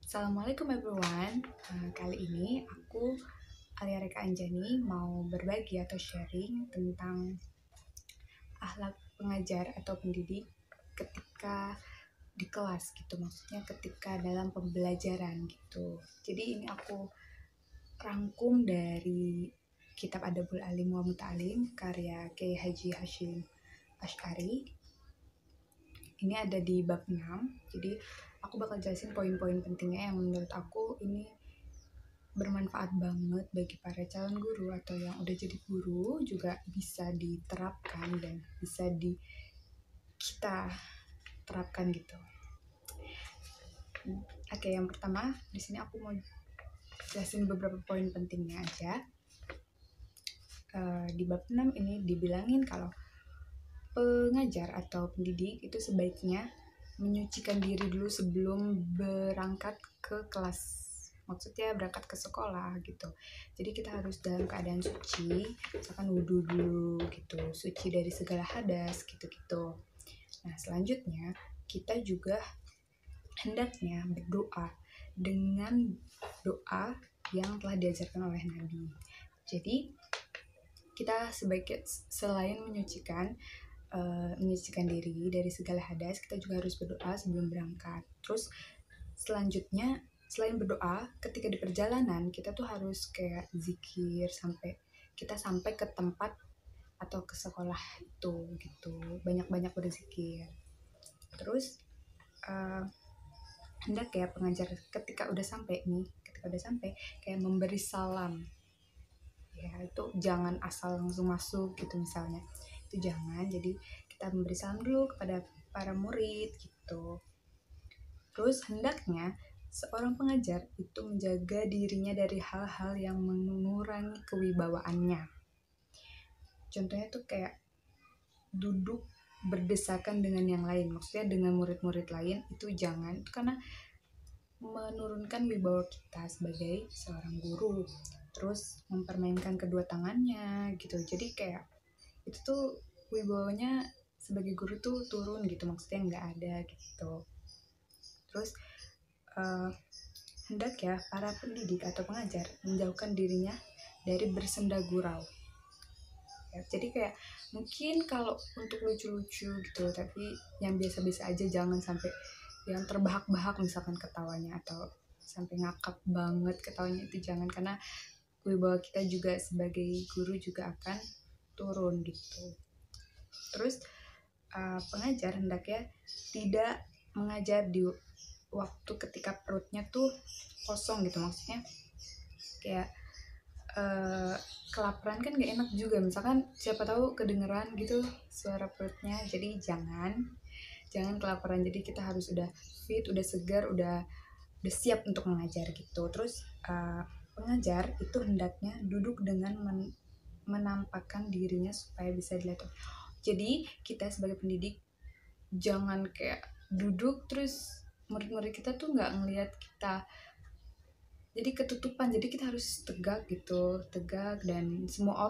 Assalamualaikum everyone. Kali ini aku Alia Reka Anjani mau berbagi atau sharing tentang akhlak pengajar atau pendidik ketika di kelas gitu, maksudnya ketika dalam pembelajaran gitu. Jadi ini aku rangkum dari kitab Adabul Alim wa Muta'alim karya Kiai Haji Hashim Asy'ari. Ini ada di bab 6. Jadi aku bakal jelasin poin-poin pentingnya yang menurut aku ini bermanfaat banget bagi para calon guru atau yang udah jadi guru, juga bisa diterapkan dan bisa kita terapkan gitu. Oke, yang pertama di sini aku mau jelasin beberapa poin pentingnya aja. Di bab 6 ini dibilangin kalau pengajar atau pendidik itu sebaiknya menyucikan diri dulu sebelum berangkat ke kelas, maksudnya berangkat ke sekolah gitu. Jadi kita harus dalam keadaan suci, misalkan wudhu dulu gitu, suci dari segala hadas gitu-gitu. Nah selanjutnya kita juga hendaknya berdoa dengan doa yang telah diajarkan oleh Nabi. Jadi kita sebaiknya selain menyucikan diri dari segala hadas, kita juga harus berdoa sebelum berangkat. Terus selanjutnya selain berdoa, ketika di perjalanan kita tuh harus kayak zikir sampai kita sampai ke tempat atau ke sekolah itu gitu, banyak-banyak berzikir. Terus hendak ya pengajar ketika udah sampai kayak memberi salam ya, itu jangan asal langsung masuk gitu misalnya, itu jangan. Jadi kita memberi salam dulu kepada para murid gitu. Terus hendaknya seorang pengajar itu menjaga dirinya dari hal-hal yang mengurangi kewibawaannya. Contohnya tuh kayak duduk berdesakan dengan yang lain, maksudnya dengan murid-murid lain, itu jangan, itu karena menurunkan wibawa kita sebagai seorang guru. Terus mempermainkan kedua tangannya gitu, jadi kayak itu tuh wibawanya sebagai guru tuh turun gitu, maksudnya nggak ada gitu. Terus hendak ya para pendidik atau pengajar menjauhkan dirinya dari bersenda gurau ya, jadi kayak mungkin kalau untuk lucu-lucu gitu, tapi yang biasa-biasa aja, jangan sampai yang terbahak-bahak misalkan ketawanya atau sampai ngakak banget ketawanya, itu jangan, karena wibawa kita juga sebagai guru juga akan turun gitu. Terus pengajar hendaknya tidak mengajar di waktu ketika perutnya tuh kosong gitu, maksudnya kayak kelaparan kan gak enak juga, misalkan siapa tahu kedengeran gitu suara perutnya, jadi jangan kelaparan. Jadi kita harus udah fit, udah segar, udah siap untuk mengajar gitu. Terus pengajar itu hendaknya duduk dengan menampakkan dirinya supaya bisa dilihat. Jadi kita sebagai pendidik jangan kayak duduk terus murid-murid kita tuh nggak ngelihat kita, jadi ketutupan. Jadi kita harus tegak gitu, tegak, dan semua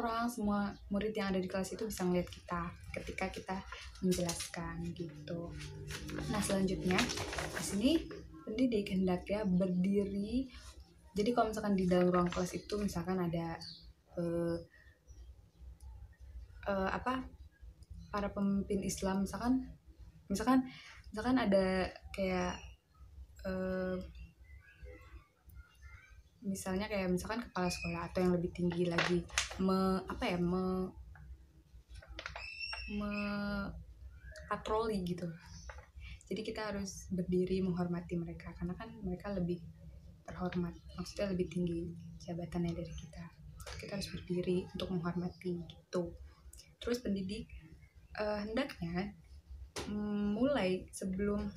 murid yang ada di kelas itu bisa ngelihat kita ketika kita menjelaskan gitu. Nah selanjutnya di sini pendidik hendaknya berdiri. Jadi kalau misalkan di dalam ruang kelas itu misalkan ada para pemimpin Islam, misalkan ada kayak misalnya kayak misalkan kepala sekolah atau yang lebih tinggi lagi patroli gitu. Jadi kita harus berdiri menghormati mereka karena kan mereka lebih terhormat, maksudnya lebih tinggi jabatannya dari kita. Kita harus berdiri untuk menghormati gitu. Terus pendidik hendaknya sebelum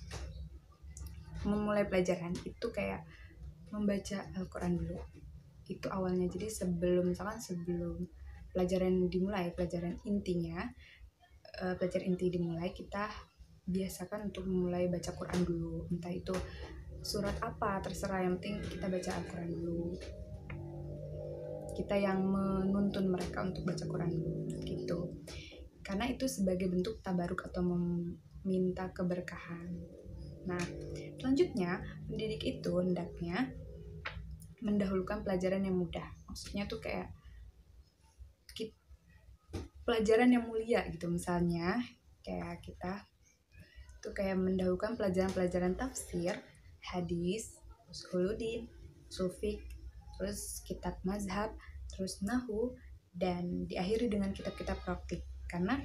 memulai pelajaran itu kayak membaca Al-Quran dulu. Itu awalnya. Jadi sebelum pelajaran dimulai, pelajaran inti dimulai, kita biasakan untuk memulai baca Quran dulu. Entah itu surat apa, terserah, yang penting kita baca Al-Quran dulu. Kita yang menuntun mereka untuk baca Quran dulu gitu. Karena itu sebagai bentuk tabaruk atau meminta keberkahan. Nah, selanjutnya pendidik itu hendaknya mendahulukan pelajaran yang mudah. Maksudnya tuh kayak pelajaran yang mulia gitu, misalnya kayak kita tuh kayak mendahulukan pelajaran-pelajaran tafsir, hadis, usuluddin, sufik, terus kitab mazhab, terus nahu, dan diakhiri dengan kitab-kitab praktik. Karena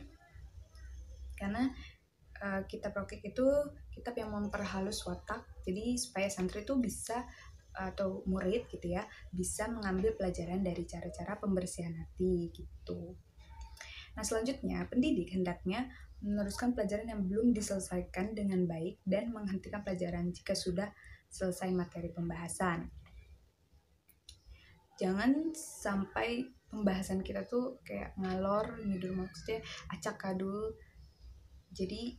kitab praktik itu kitab yang memperhalus watak, jadi supaya santri itu bisa atau murid gitu ya bisa mengambil pelajaran dari cara-cara pembersihan hati gitu. Nah, selanjutnya, pendidik hendaknya meneruskan pelajaran yang belum diselesaikan dengan baik dan menghentikan pelajaran jika sudah selesai materi pembahasan. Jangan sampai pembahasan kita tuh kayak ngalor ngidul, maksudnya acak kadul. Jadi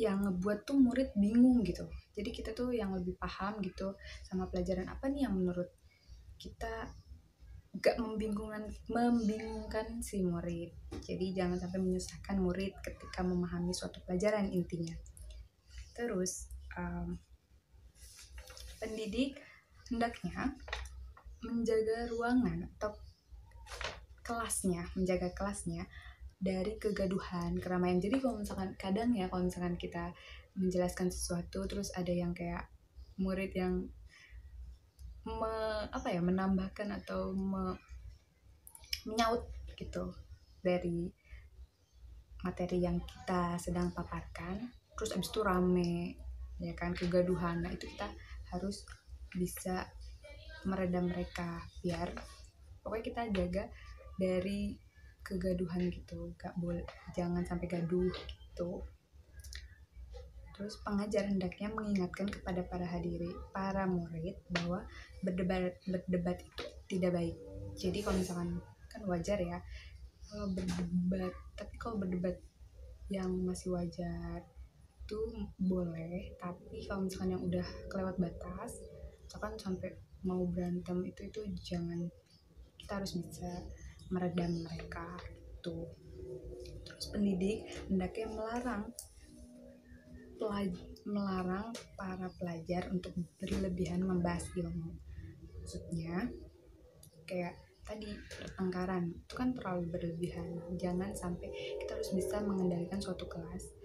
yang ngebuat tuh murid bingung gitu. Jadi kita tuh yang lebih paham gitu sama pelajaran apa nih yang menurut kita gak membingungkan si murid. Jadi jangan sampai menyusahkan murid ketika memahami suatu pelajaran intinya. Terus pendidik hendaknya menjaga ruangan atau menjaga kelasnya dari kegaduhan, keramaian. Jadi kalau misalkan kadang ya kalau misalkan kita menjelaskan sesuatu terus ada yang kayak murid yang menambahkan atau menyaut gitu dari materi yang kita sedang paparkan, terus abis itu rame ya kan, kegaduhan. Nah, itu kita harus bisa meredam mereka biar pokoknya kita jaga dari kegaduhan gitu, gak boleh, jangan sampai gaduh gitu. Terus pengajar hendaknya mengingatkan kepada para murid bahwa berdebat itu tidak baik. Jadi kalau misalkan kan wajar ya kalau berdebat, tapi kalau berdebat yang masih wajar itu boleh, tapi kalau misalkan yang udah kelewat batas, misalkan sampai mau berantem itu jangan. Kita harus bisa meredam mereka gitu. Terus pendidik hendaknya melarang para pelajar untuk berlebihan membahas ilmu. Maksudnya kayak tadi pertengkaran itu kan terlalu berlebihan. Jangan sampai, kita harus bisa mengendalikan suatu kelas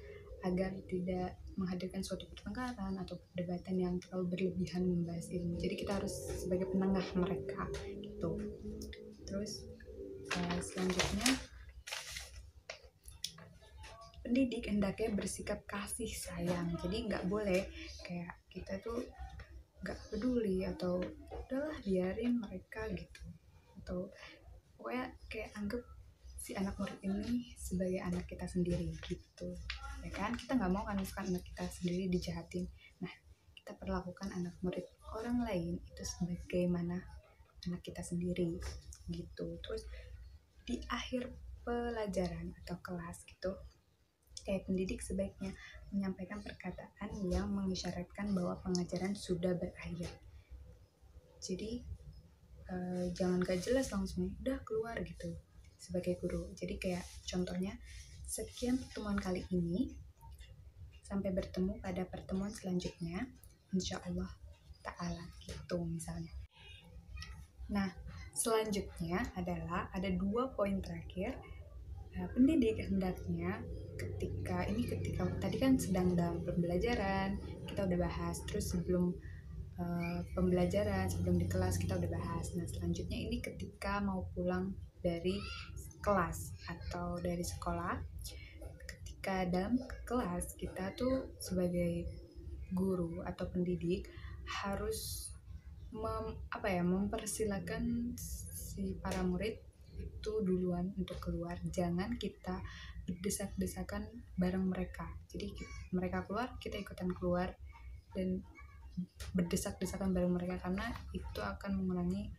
agar tidak menghadirkan suatu pertengkaran atau perdebatan yang terlalu berlebihan membahas ilmu. Jadi kita harus sebagai penengah mereka gitu. Terus selanjutnya pendidik hendaknya bersikap kasih sayang. Jadi nggak boleh kayak kita tuh nggak peduli atau udahlah biarin mereka gitu, atau pokoknya kayak anggap si anak murid ini sebagai anak kita sendiri gitu ya kan. Kita nggak mau kan misalkan anak kita sendiri dijahatin. Nah, kita perlakukan anak murid orang lain itu sebagaimana anak kita sendiri gitu. Terus di akhir pelajaran atau kelas gitu, kayak pendidik sebaiknya menyampaikan perkataan yang mengisyaratkan bahwa pengajaran sudah berakhir. Jadi jangan gak jelas langsung udah keluar gitu sebagai guru. Jadi kayak contohnya, sekian pertemuan kali ini, sampai bertemu pada pertemuan selanjutnya, insya Allah ta'ala gitu misalnya. Nah, selanjutnya adalah ada 2 poin terakhir. Pendidik hendaknya ketika tadi kan sedang dalam pembelajaran kita udah bahas, terus sebelum pembelajaran, sebelum di kelas kita udah bahas. Nah, selanjutnya ini ketika mau pulang dari kelas atau dari sekolah, ketika dalam kelas kita tuh sebagai guru atau pendidik harus mempersilakan si para murid itu duluan untuk keluar. Jangan kita berdesak-desakan bareng mereka. Jadi mereka keluar, kita ikutan keluar dan berdesak-desakan bareng mereka, karena itu akan mengurangi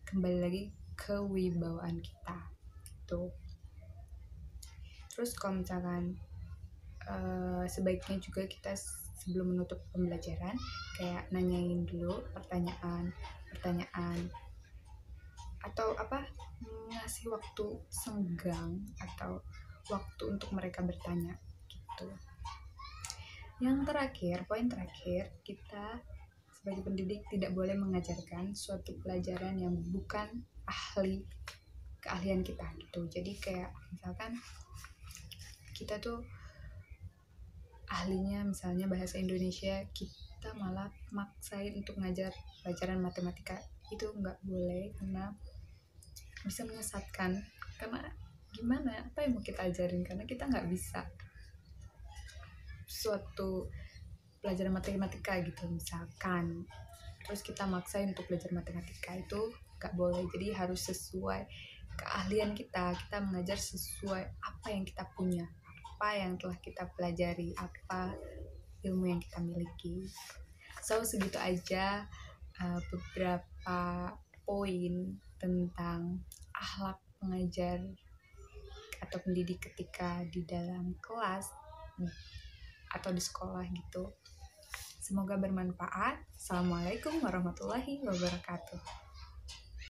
kembali lagi kewibawaan kita tuh. Terus kalau misalkan sebaiknya juga kita sebelum menutup pembelajaran kayak nanyain dulu pertanyaan atau ngasih waktu senggang atau waktu untuk mereka bertanya gitu. Poin terakhir, kita sebagai pendidik tidak boleh mengajarkan suatu pelajaran yang bukan keahlian kita gitu. Jadi kayak misalkan kita tuh ahlinya misalnya bahasa Indonesia, kita malah maksain untuk ngajar pelajaran matematika, itu nggak boleh karena bisa menyesatkan. Karena gimana, apa yang mau kita ajarin, karena kita nggak bisa suatu pelajaran matematika gitu misalkan, terus kita maksain untuk belajar matematika, itu nggak boleh. Jadi harus sesuai keahlian kita mengajar sesuai apa yang kita punya, apa yang telah kita pelajari, apa ilmu yang kita miliki. So segitu aja beberapa poin tentang akhlak pengajar atau pendidik ketika di dalam kelas atau di sekolah gitu. Semoga bermanfaat. Assalamualaikum warahmatullahi wabarakatuh.